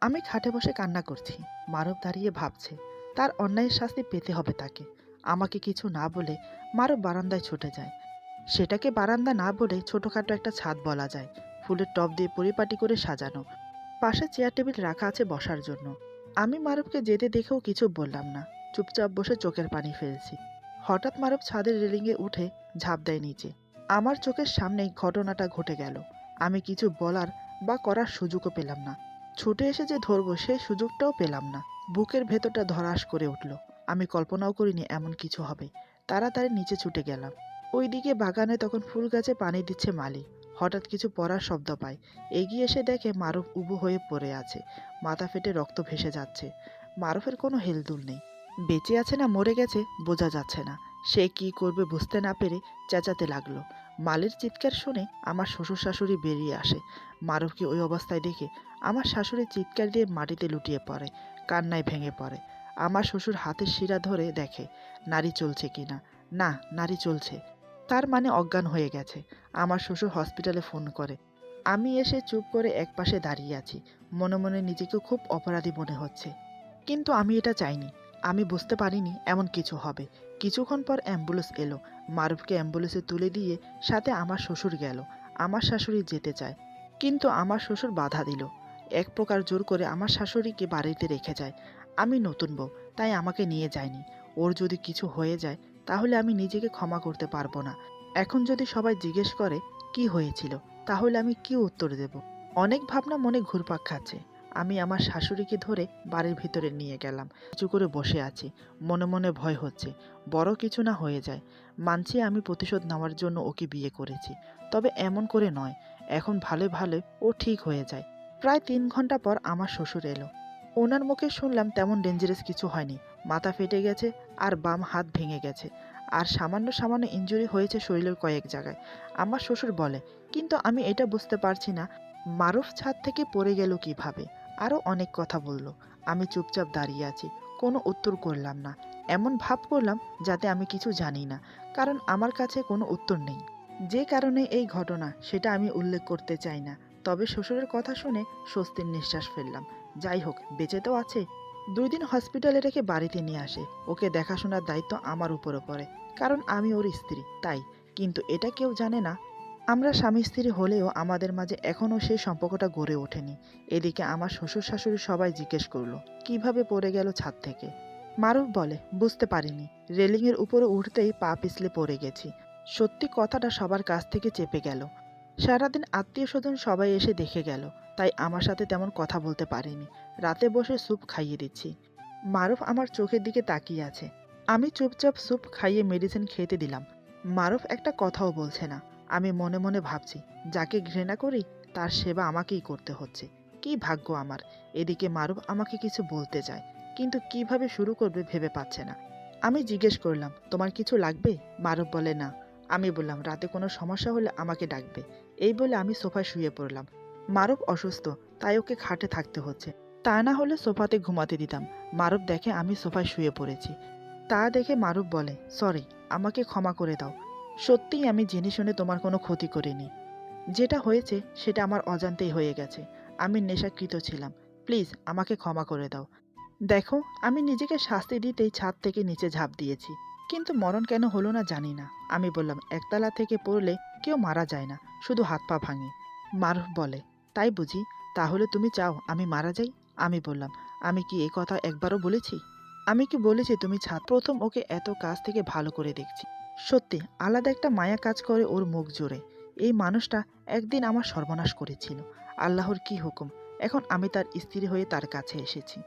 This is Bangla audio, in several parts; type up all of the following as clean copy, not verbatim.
আমি খাটে বসে কান্না করছি। মারুফ দাঁড়িয়ে ভাবছে তার অন্যায়ের শাস্তি পেতে হবে তাকে। আমাকে কিছু না বলে মারুফ বারান্দায় ছুটে যায়। সেটাকে বারান্দা না বলে ছোটখাটো একটা ছাদ বলা যায়। ফুলের টব দিয়ে পরিপাটি করে সাজানো। পাশে চেয়ার টেবিল রাখা আছে বসার জন্য। আমি মারুফকে যেতে দেখেও কিছু বললাম না। চুপচাপ বসে চোখের পানি ফেলছি। হঠাৎ মারুফ ছাদের রেলিংয়ে উঠে ঝাঁপ দেয় নিচে। আমার চোখের সামনেই ঘটনাটা ঘটে গেল। আমি কিছু বলার বা করার সুযোগও পেলাম না। ছুটে এসে যে ধরবো সেই সুযোগটাও পেলাম না। বুকের ভেতরটা ধড়াস করে উঠল। আমি কল্পনাও করিনি এমন কিছু হবে। তাড়াতাড়ি নিচে ছুটে গেলাম। ওইদিকে বাগানে তখন ফুল গাছে পানি দিচ্ছে মালি। হঠাৎ কিছু পড়ার শব্দ পায়। এগিয়ে এসে দেখে মারুফ উবু হয়ে পড়ে আছে। মাথা ফেটে রক্ত ভেসে যাচ্ছে। মারুফের কোনো হেলদোল নেই। বেঁচে আছে না মরে গেছে বোঝা যাচ্ছে না। সে কি করবে বুঝতে না পেরে চেঁচাতে লাগলো। মালির চিৎকার শুনে আমার শ্বশুর শাশুড়ি বেরিয়ে আসে। মারুফকে ওই অবস্থায় দেখে আমার শাশুড়ি চিৎকার দিয়ে মাটিতে লুটিয়ে পড়ে, কান্নায় ভেঙে পড়ে। আমার শ্বশুর হাতের শিরা ধরে দেখে নাড়ি চলছে কিনা। না, নাড়ি চলছে। তার মানে অজ্ঞান হয়ে গেছে। আমার শ্বশুর হসপিটালে ফোন করে। আমি এসে চুপ করে একপাশে দাঁড়িয়ে আছি। মনে মনে নিজেকে খুব অপরাধী মনে হচ্ছে। কিন্তু আমি এটা চাইনি। আমি বুঝতে পারিনি এমন কিছু হবে। কিছুক্ষণ পর অ্যাম্বুলেন্স এলো। মারুফকে অ্যাম্বুলেন্সে তুলে দিয়ে সাথে আমার শ্বশুর গেল। আমার শাশুড়ি যেতে চায়, কিন্তু আমার শ্বশুর বাধা দিল। এক প্রকার জোর করে আমার শাশুড়িকে বাড়িতে রেখে যায়। আমি নতুন বউ, তাই আমাকে নিয়ে যায়নি। ওর যদি কিছু হয়ে যায় তাহলে আমি নিজেকে ক্ষমা করতে পারবো না। এখন যদি সবাই জিজ্ঞেস করে কি হয়েছিল, তাহলে আমি কি উত্তর দেব? অনেক ভাবনা মনে ঘুরপাক খাচ্ছে। আমি আমার শাশুড়িকে ধরে বাড়ির ভিতরে নিয়ে গেলাম। উঁচু করে বসে আছি। মনে মনে ভয় হচ্ছে বড় কিছু না হয়ে যায়। মানছি আমি প্রতিশোধ নেওয়ার জন্য ওকে বিয়ে করেছি, তবে এমন করে নয়। এখন ভালো ভালো ও ঠিক হয়ে যায়। প্রায় 3 ঘন্টা পর আমার শ্বশুর এলো। ওনার মুখে শুনলাম তেমন ডেঞ্জারাস কিছু হয়নি। মাথা ফেটে গেছে আর বাম হাত ভেঙে গেছে। আর সামান্য সামান্য ইনজুরি হয়েছে শরীরের কয়েক জায়গায়। আমার শ্বশুর বলে, কিন্তু আমি এটা বুঝতে পারছি না মারুফ ছাদ থেকে পড়ে গেল কিভাবে। আরও অনেক কথা বলল। আমি চুপচাপ দাঁড়িয়ে আছি, কোনো উত্তর করলাম না। এমন ভাব করলাম যাতে আমি কিছু জানি না, কারণ আমার কাছে কোনো উত্তর নেই। যে কারণে এই ঘটনা সেটা আমি উল্লেখ করতে চাই না। তবে শ্বশুরের কথা শুনে স্বস্তির নিঃশ্বাস ফেললাম। যাই হোক, বেঁচে তো আছে। 2 দিন হসপিটালে রেখে বাড়িতে নিয়ে আসে। ওকে দেখাশোনার দায়িত্ব আমার উপরে পড়ে, কারণ আমি ওর স্ত্রী তাই। কিন্তু এটা কেউ জানে না আমরা স্বামী স্ত্রী হলেও আমাদের মাঝে এখনও সেই সম্পর্কটা গড়ে ওঠেনি। এদিকে আমার শ্বশুর শাশুড়ি সবাই জিজ্ঞেস করলো কিভাবে পড়ে গেল ছাদ থেকে। মারুফ বলে, বুঝতে পারিনি। রেলিংয়ের উপরে উঠতেই পা পিছলে পড়ে গেছি। সত্যি কথাটা সবার কাছ থেকে চেপে গেল। সারাদিন আত্মীয় স্বজন সবাই এসে দেখে গেল, তাই আমার সাথে তেমন কথা বলতে পারিনি। রাতে বসে স্যুপ খাইয়ে দিচ্ছি। মারুফ আমার চোখের দিকে তাকিয়ে আছে। আমি চুপচাপ স্যুপ খাইয়ে মেডিসিন খেতে দিলাম। মারুফ একটা কথাও বলছে না। আমি মনে মনে ভাবছি, যাকে ঘৃণা করি তার সেবা আমাকেই করতে হচ্ছে। কি ভাগ্য আমার। এদিকে মারুফ আমাকে কিছু বলতে চায়, কিন্তু কিভাবে শুরু করবে ভেবে পাচ্ছে না। আমি জিজ্ঞেস করলাম, তোমার কিছু লাগবে? মারুফ বলে না। আমি বললাম, রাতে কোনো সমস্যা হলে আমাকে ডাকবে। এই বলে আমি সোফায় শুয়ে পড়লাম। মারুফ অসুস্থ, তাই ওকে খাটে থাকতে হচ্ছে। তা না হলে সোফাতে ঘুমাতে দিতাম। মারুফ দেখে আমি সোফায় শুয়ে পড়েছি। তা দেখে মারুফ বলে, সরি, আমাকে ক্ষমা করে দাও। সত্যিই আমি জেনে শুনে তোমার কোনো ক্ষতি করিনি। যেটা হয়েছে সেটা আমার অজান্তেই হয়ে গেছে। আমি নেশাকৃত ছিলাম। প্লিজ আমাকে ক্ষমা করে দাও। দেখো, আমি নিজেকে শাস্তি দিতেই ছাদ থেকে নিচে ঝাঁপ দিয়েছি, কিন্তু মরণ কেন হলো না জানি না। আমি বললাম, একতলা থেকে পড়লে কেউ মারা যায় না, শুধু হাত পা ভাঙে। মারুফ বলে, তাই বুঝি? তাহলে তুমি চাও আমি মারা যাই? আমি বললাম, আমি কি এই কথা একবারও বলেছি? আমি কি বলেছি তুমি ছাদ? প্রথম ওকে এত কাছ থেকে ভালো করে দেখছি। সত্যি আলাদা একটা মায়া কাজ করে ওর মুখ জুড়ে। এই মানুষটা একদিন আমার সর্বনাশ করেছিল। আল্লাহর কি হুকুম, এখন আমি তার স্ত্রী হয়ে তার কাছে এসেছি।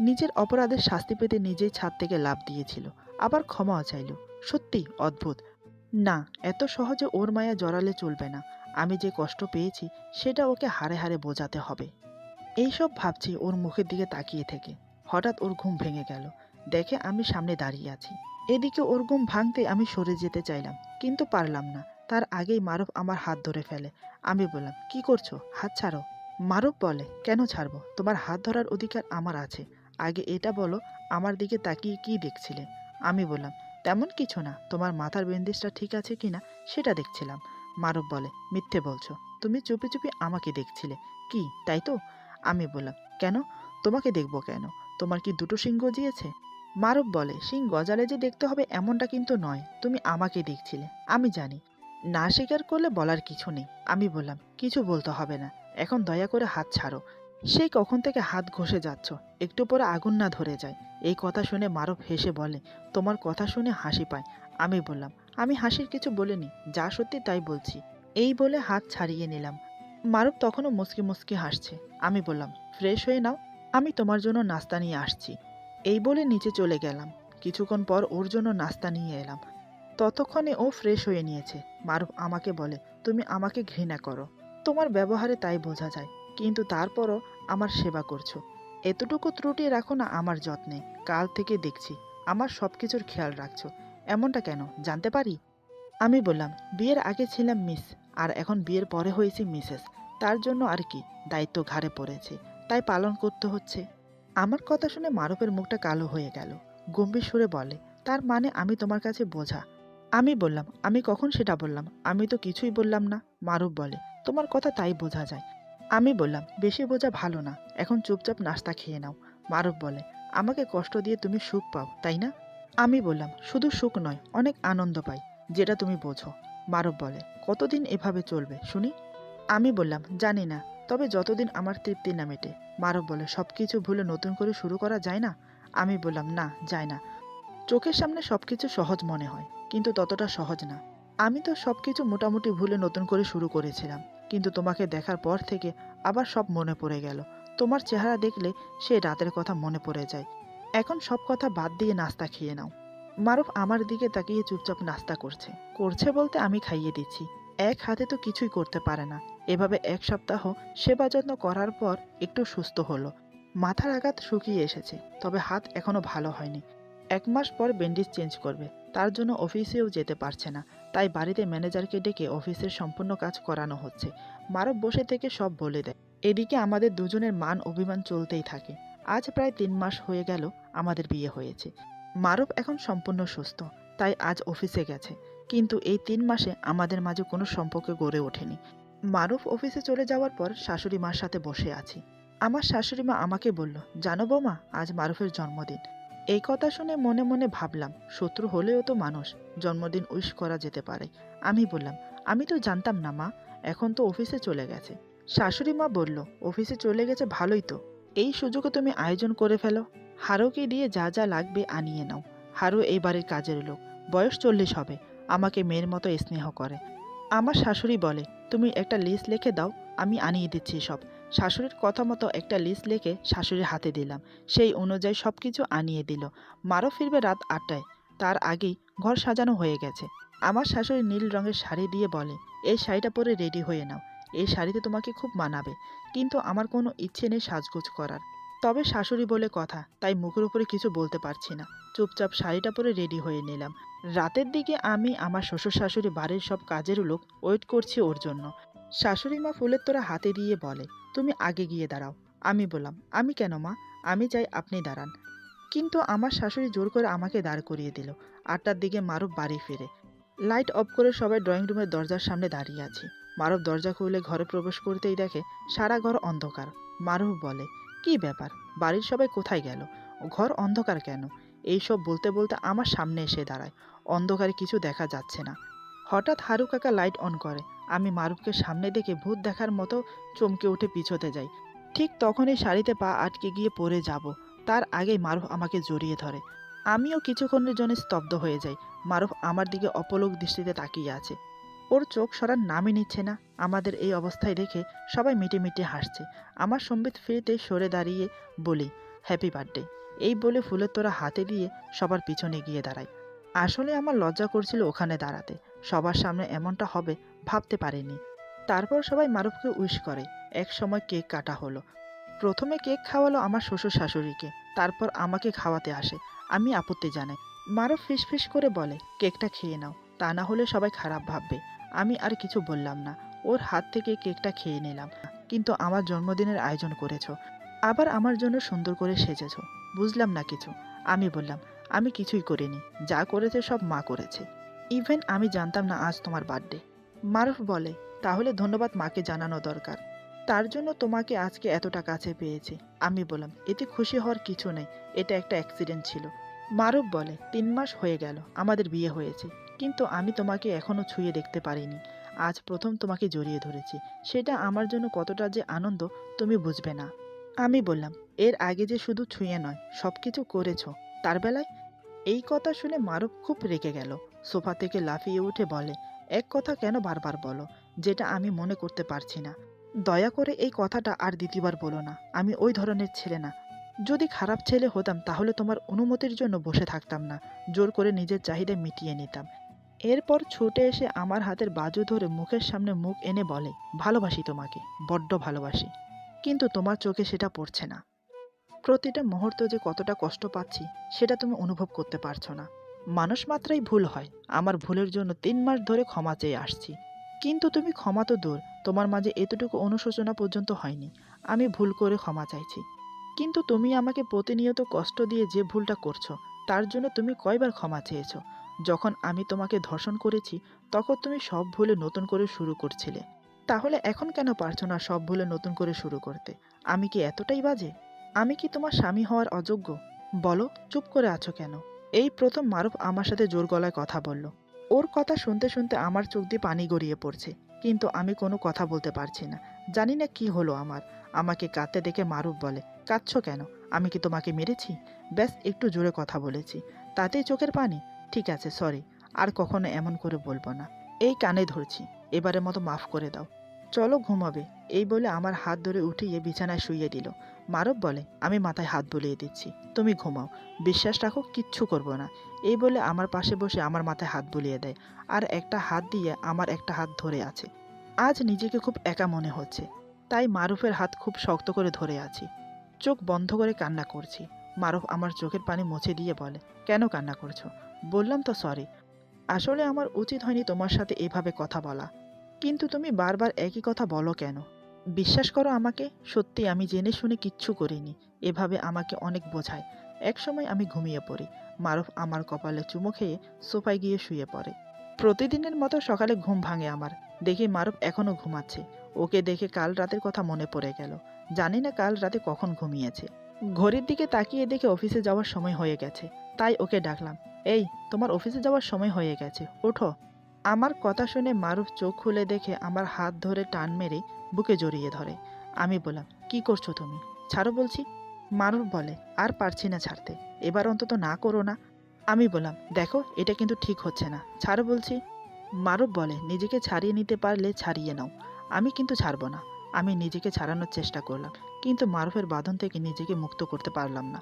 নিজের অপরাধের শাস্তি পেতে নিজেই ছাদ থেকে লাফ দিয়েছিল, আবার ক্ষমাও চাইল। সত্যি অদ্ভুত। না, এত সহজে ওর মায়া জড়ালে চলবে না। আমি যে কষ্ট পেয়েছি সেটা ওকে হাড়ে হাড়ে বোঝাতে হবে। এইসব ভাবছি ওর মুখের দিকে তাকিয়ে থেকে। হঠাৎ ওর ঘুম ভেঙে গেল। দেখে আমি সামনে দাঁড়িয়ে আছি। এদিকে ওর ঘুম ভাঙতে আমি সরে যেতে চাইলাম, কিন্তু পারলাম না। তার আগেই মারুফ আমার হাত ধরে ফেলে। আমি বললাম, কি করছো? হাত ছাড়ো। মারুফ বলে, কেন ছাড়বো? তোমার হাত ধরার অধিকার আমার আছে। আগে এটা বলো, আমার দিকে তাকিয়ে কি দেখছিলে? আমি বললাম, তেমন কিছু না, তোমার মাথার বেন্দেজটা ঠিক আছে কিনা সেটা দেখছিলাম। মারুফ বলে, মিথ্যে বলছো। তুমি চুপি চুপি আমাকে দেখছিলে। কি, তাই তো? আমি বললাম, কেন? তোমাকে দেখব কেন? তোমার কি দুটো শিং গজিয়েছে? মারুফ বলে, শিং গজালে যে দেখতে হবে এমনটা কিন্তু নয়, তুমি আমাকে দেখছিলে, আমি জানি। না স্বীকার করলে বলার কিছু নেই। আমি বললাম, কিছু বলতে হবে না, এখন দয়া করে হাত ছাড়ো। সেই কখন থেকে হাত ঘষে যাচ্ছ, একটু পরে আগুন না ধরে যায়। এই কথা শুনে মারুফ হেসে বলে, তোমার কথা শুনে হাসি পায়। আমি বললাম, আমি হাসির কিছু বলিনি, যা সত্যি তাই বলছি। এই বলে হাত ছাড়িয়ে নিলাম। মারুফ তখনও মুচকি মুচকি হাসছে। আমি বললাম, ফ্রেশ হয়ে নাও, আমি তোমার জন্য নাস্তা নিয়ে আসছি। এই বলে নিচে চলে গেলাম। কিছুক্ষণ পর ওর জন্য নাস্তা নিয়ে এলাম। ততক্ষণে ও ফ্রেশ হয়ে নিয়েছে। মারুফ আমাকে বলে, তুমি আমাকে ঘৃণা করো, তোমার ব্যবহারে তাই বোঝা যায়, কিন্তু তারপরও আমার সেবা করছো। এতটুকু ত্রুটি রাখো না আমার যত্নে, কাল থেকে দেখছি আমার সব কিছুর খেয়াল রাখছো। এমনটা কেন, জানতে পারি? আমি বললাম, বিয়ের আগে ছিলাম মিস, আর এখন বিয়ের পরে হয়েছি মিসেস। তার জন্য আর কি, দায়িত্ব ঘাড়ে পড়েছে, তাই পালন করতে হচ্ছে। আমার কথা শুনে মারুফের মুখটা কালো হয়ে গেল। গম্ভীর সুরে বলে, তার মানে আমি তোমার কাছে বোঝা? আমি বললাম, আমি কখন সেটা বললাম? আমি তো কিছুই বললাম না। মারুফ বলে, তোমার কথা তাই বোঝা যায়। আমি বললাম, বেশি বোঝা ভালো না, এখন চুপচাপ নাস্তা খেয়ে নাও। মারুফ বলে, আমাকে কষ্ট দিয়ে তুমি সুখ পাও, তাই না? আমি বললাম, শুধু সুখ নয়, অনেক আনন্দ পাই, যেটা তুমি বোঝো। মারুফ বলে, কতদিন এভাবে চলবে শুনি? আমি বললাম, জানি না, তবে যতদিন আমার তৃপ্তি না মেটে। মারুফ বলে, সবকিছু ভুলে নতুন করে শুরু করা যায় না? আমি বললাম, না, যায় না। চোখের সামনে সবকিছু সহজ মনে হয়, কিন্তু ততটা সহজ না। আমি তো সবকিছু মোটামুটি ভুলে নতুন করে শুরু করেছিলাম, কিন্তু তোমাকে দেখার পর থেকে আবার সব মনে পড়ে গেল। তোমার চেহারা দেখলে সেই রাতের কথা মনে পড়ে যায়। এখন সব কথা বাদ দিয়ে নাস্তা খেয়ে নাও। মারুফ আমার দিকে তাকিয়ে চুপচাপ নাস্তা করছে। করছে বলতে আমি খাইয়ে দিচ্ছি। এক হাতে তো কিছুই করতে পারে না। এভাবে 1 সপ্তাহ সেবা যত্ন করার পর একটু সুস্থ হলো। মাথার আঘাত শুকিয়ে এসেছে, তবে হাত এখনো ভালো হয়নি। 1 মাস পর ব্যান্ডেজ চেঞ্জ করবে, তার জন্য অফিসেও যেতে পারছে না। তাই বাড়িতে ম্যানেজারকে ডেকে অফিসের সম্পূর্ণ কাজ করানো হচ্ছে। মারুফ বসে থেকে সব বলে দেয়। এদিকে আমাদের দুজনের মান অভিমান চলতেই থাকে। আজ প্রায় 3 মাস হয়ে গেল আমাদের বিয়ে হয়েছে। মারুফ এখন সম্পূর্ণ সুস্থ, তাই আজ অফিসে গেছে। কিন্তু এই 3 মাসে আমাদের মাঝে কোনো সম্পর্ক গড়ে ওঠেনি। মারুফ অফিসে চলে যাওয়ার পর শাশুড়ি মার সাথে বসে আছি। আমার শাশুড়ি মা আমাকে বলল, জানো বৌমা, আজ মারুফের জন্মদিন। এই কথা শুনে মনে মনে ভাবলাম, শত্রু হলেও তো মানুষ, জন্মদিন উইশ করা যেতে পারে। আমি বললাম, আমি তো জানতাম না মা, এখন তো অফিসে চলে গেছে। শাশুড়ি মা বলল, অফিসে চলে গেছে ভালোই তো, এই সুযোগে তুমি আয়োজন করে ফেলো। হারুকে দিয়ে যা যা লাগবে আনিয়ে নাও। হারু এই বাড়ির কাজের লোক, বয়স 40 হবে, আমাকে মেয়ের মতো স্নেহ করে। আমার শাশুড়ি বলে, তুমি একটা লিস্ট লিখে দাও, আমি আনিয়ে দিচ্ছি সব। শাশুড়ির কথা মতো একটা লিস্ট লিখে শাশুড়ির হাতে দিলাম। সেই অনুযায়ী সব কিছু আনিয়ে দিল। মারও ফিরবে রাত 8টায়, তার আগেই ঘর সাজানো হয়ে গেছে। আমার শাশুড়ি নীল রঙের শাড়ি দিয়ে বলে, এই শাড়িটা পরে রেডি হয়ে নাও, এই শাড়িতে তোমাকে খুব মানাবে। কিন্তু আমার কোনো ইচ্ছে নেই সাজগোজ করার। তবে শাশুড়ি বলে কথা, তাই মুখের উপরে কিছু বলতে পারছি না। চুপচাপ শাড়িটা পরে রেডি হয়ে নিলাম। রাতের দিকে আমি, আমার শ্বশুর শাশুড়ি, বাড়ির সব কাজের লোক ওয়েট করছি ওর জন্য। শাশুড়ি মা ফুলের তোড়া হাতে দিয়ে বলে, তুমি আগে গিয়ে দাঁড়াও। আমি বললাম, আমি কেন মা, আমি চাই আপনি দাঁড়ান। কিন্তু আমার শাশুড়ি জোর করে আমাকে দাঁড় করিয়ে দিল। 8টার দিকে মারুফ বাড়ি ফিরে। লাইট অফ করে সবাই ড্রয়িং রুমের দরজার সামনে দাঁড়িয়ে আছি। মারুফ দরজা খুলে ঘরে প্রবেশ করতেই দেখে সারা ঘর অন্ধকার। মারুফ বলে, কি ব্যাপার, বাড়ির সবাই কোথায় গেল, ঘর অন্ধকার কেন? এইসব বলতে বলতে আমার সামনে এসে দাঁড়ায়। অন্ধকারে কিছু দেখা যাচ্ছে না। হঠাৎ হারু কাকা লাইট অন করে। আমি মারুফকে সামনে দেখে ভূত দেখার মতো চমকে উঠে পিছোতে যাই। ঠিক তখনই শাড়িতে পা আটকে গিয়ে পড়ে যাব, তার আগেই মারুফ আমাকে জড়িয়ে ধরে। আমিও কিছুক্ষণের জন্য স্তব্ধ হয়ে যাই। মারুফ আমার দিকে অপলক দৃষ্টিতে তাকিয়ে আছে। ওর চোখ সরার নামই নিচ্ছে না। আমাদের এই অবস্থায় দেখে সবাই মিটিমিটি হাসছে। আমার সম্বিত ফিরতে সরে দাঁড়িয়ে বলি, হ্যাপি বার্থডে। এই বলে ফুলের তোড়া হাতে দিয়ে সবার পিছনে গিয়ে দাঁড়াই। আসলে আমার লজ্জা করছিল ওখানে দাঁড়াতে। সবার সামনে এমনটা হবে ভাবতে পারিনি। তারপর সবাই মারুফকে উইশ করে। এক সময় কেক কাটা হলো। প্রথমে কেক খাওয়ালো আমার শ্বশুর শাশুড়িকে, তারপর আমাকে খাওয়াতে আসে। আমি আপত্তি জানাই। মারুফ ফিসফিস করে বলে, কেকটা খেয়ে নাও, তা না হলে সবাই খারাপ ভাববে। আমি আর কিছু বললাম না। ওর হাত থেকে কেকটা খেয়ে নিলাম। কিন্তু আমার জন্মদিনের আয়োজন করেছো, আবার আমার জন্য সুন্দর করে সেজেছো, বুঝলাম না কিছু। আমি বললাম, আমি কিছুই করিনি, যা করেছে সব মা করেছে। ইভেন আমি জানতাম না আজ তোমার বার্থডে। মারুফ বলে, তাহলে ধন্যবাদ মাকে জানানো দরকার। তার জন্য তোমাকে আজকে এতটা কাছে পেয়েছি। আমি বললাম, এতে খুশি হওয়ার কিছু নেই, এটা একটা অ্যাক্সিডেন্ট ছিল। মারুফ বলে, ৩ মাস হয়ে গেল আমাদের বিয়ে হয়েছে, কিন্তু আমি তোমাকে এখনো ছুঁয়ে দেখতে পারিনি। আজ প্রথম তোমাকে জড়িয়ে ধরেছি, সেটা আমার জন্য কতটা যে আনন্দ তুমি বুঝবে না। আমি বললাম, এর আগে যে শুধু ছুঁয়ে নয় সব কিছু করেছো, তার বেলায়? এই কথা শুনে মারুফ খুব রেগে গেল। সোফা থেকে লাফিয়ে উঠে বলে, এক কথা কেন বারবার বলো, যেটা আমি মনে করতে পারছি না? দয়া করে এই কথাটা আর দ্বিতীয়বার বলো না। আমি ওই ধরনের ছেলে না। যদি খারাপ ছেলে হতাম তাহলে তোমার অনুমতির জন্য বসে থাকতাম না, জোর করে নিজের চাহিদা মিটিয়ে নিতাম। এরপর ছুটে এসে আমার হাতের বাজু ধরে মুখের সামনে মুখ এনে বলে, ভালোবাসি তোমাকে, বড্ড ভালোবাসি, কিন্তু তোমার চোখে সেটা পড়ছে না। প্রতিটা মুহূর্ত যে কতটা কষ্ট পাচ্ছি সেটা তুমি অনুভব করতে পারছো না। মানুষ মাত্রাই ভুল হয়। আমার ভুলের জন্য ৩ মাস ধরে ক্ষমা চেয়ে আসছি, কিন্তু তুমি ক্ষমা তো দূর, তোমার মাঝে এতটুকু অনুশোচনা পর্যন্ত হয়নি। আমি ভুল করে ক্ষমা চাইছি, কিন্তু তুমি আমাকে প্রতিনিয়ত কষ্ট দিয়ে যে ভুলটা করছো, তার জন্য তুমি কয়বার ক্ষমা চেয়েছো? যখন আমি তোমাকে ধর্ষণ করেছি তখন তুমি সব ভুলে নতুন করে শুরু করছিলে, তাহলে এখন কেন পারছো না সব ভুলে নতুন করে শুরু করতে? আমি কি এতটাই বাজে? আমি কি তোমার স্বামী হওয়ার অযোগ্য? বলো, চুপ করে আছো কেন? এই প্রথম মারুফ আমার সাথে জোর গলায় কথা বলল। ওর কথা শুনতে শুনতে আমার চোখ দিয়ে পানি গড়িয়ে পড়ছে, কিন্তু আমি কোনো কথা বলতে পারছি না। জানি না কি হলো আমার। আমাকে কাঁদতে দেখে মারুফ বলে, কাঁদছো কেন? আমি কি তোমাকে মেরেছি? ব্যাস একটু জোরে কথা বলেছি, তাতেই চোখের পানি? ঠিক আছে, সরি, আর কখনো এমন করে বলবো না। এই কানে ধরছি, এবারের মতো মাফ করে দাও। চলো ঘুমাবে। এই বলে আমার হাত ধরে উঠিয়ে বিছানায় শুইয়ে দিল। মারুফ বলে, আমি মাথায় হাত বুলিয়ে দিচ্ছি, তুমি ঘুমাও, বিশ্বাস রাখো, কিচ্ছু করব না। এই বলে আমার পাশে বসে আমার মাথায় হাত বুলিয়ে দেয়, আর একটা হাত দিয়ে আমার একটা হাত ধরে আছে। আজ নিজেকে খুব একা মনে হচ্ছে, তাই মারুফের হাত খুব শক্ত করে ধরে আছি। চোখ বন্ধ করে কান্না করছি। মারুফ আমার চোখের পানি মুছে দিয়ে বলে, কেন কান্না করছো? বললাম তো সরি, আসলে আমার উচিত হয়নি তোমার সাথে এভাবে কথা বলা। কিন্তু তুমি বারবার একই কথা বলো কেন? বিশ্বাস করো আমাকে, সত্যি আমি জেনে শুনে কিচ্ছু করিনি। এভাবে আমাকে অনেক বোঝায়। একসময় আমি ঘুমিয়ে পড়ি। মারুফ আমার কপালে চুমো খেয়ে সোফায় গিয়ে শুয়ে পড়ে। প্রতিদিনের মতো সকালে ঘুম ভাঙে আমার। দেখি মারুফ এখনো ঘুমাচ্ছে। ওকে দেখে কাল রাতের কথা মনে পড়ে গেল। জানি না কাল রাতে কখন ঘুমিয়েছে। ঘড়ির দিকে তাকিয়ে দেখে অফিসে যাওয়ার সময় হয়ে গেছে। তাই ওকে ডাকলাম, এই, তোমার অফিসে যাওয়ার সময় হয়ে গেছে, ওঠো। আমার কথা শুনে মারুফ চোখ খুলে দেখে আমার হাত ধরে টান মেরে বুকে জড়িয়ে ধরে। আমি বললাম, কি করছো তুমি? ছাড়ো বলছি। মারুফ বলে, আর পারছি না ছাড়তে, এবার অন্তত না করো না। আমি বললাম, দেখো, এটা কিন্তু ঠিক হচ্ছে না, ছাড়ো বলছি। মারুফ বলে, নিজেকে ছাড়িয়ে নিতে পারলে ছাড়িয়ে নাও, আমি কিন্তু ছাড়বো না। আমি নিজেকে ছাড়ানোর চেষ্টা করলাম, কিন্তু মারুফের বাঁধন থেকে নিজেকে মুক্ত করতে পারলাম না।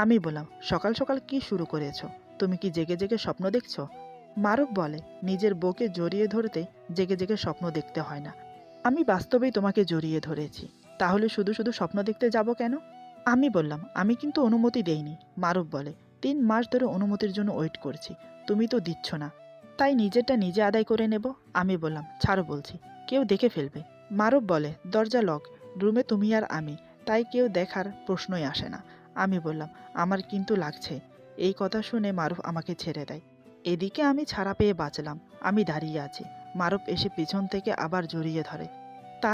আমি বললাম, সকাল সকাল কি শুরু করেছো? তুমি কি জেগে জেগে স্বপ্ন দেখছো? মারুফ বলে, নিজের বউকে জড়িয়ে ধরতে জেগে জেগে স্বপ্ন দেখতে হয় না। আমি বাস্তবেই তোমাকে জড়িয়ে ধরেছি, তাহলে শুধু শুধু স্বপ্ন দেখতে যাব কেন? আমি বললাম, আমি কিন্তু অনুমতি দেইনি। মারুফ বলে, ৩ মাস ধরে অনুমতির জন্য ওয়েট করছি, তুমি তো দিচ্ছ না, তাই নিজেরটা নিজে আদায় করে নেব। আমি বললাম, ছাড়ো বলছি, কেউ দেখে ফেলবে। মারুফ বলে, দরজা লক, রুমে তুমি আর আমি, তাই কেউ দেখার প্রশ্নই আসে না। আমি বললাম, আমার কিন্তু লাগছে। এই কথা শুনে মারুফ আমাকে ছেড়ে দেয়। এদিকে আমি ছাড়া পেয়ে বাঁচলাম। আমি দাঁড়িয়ে আছি, মারুফ এসে পিছন থেকে আবার জড়িয়ে ধরে।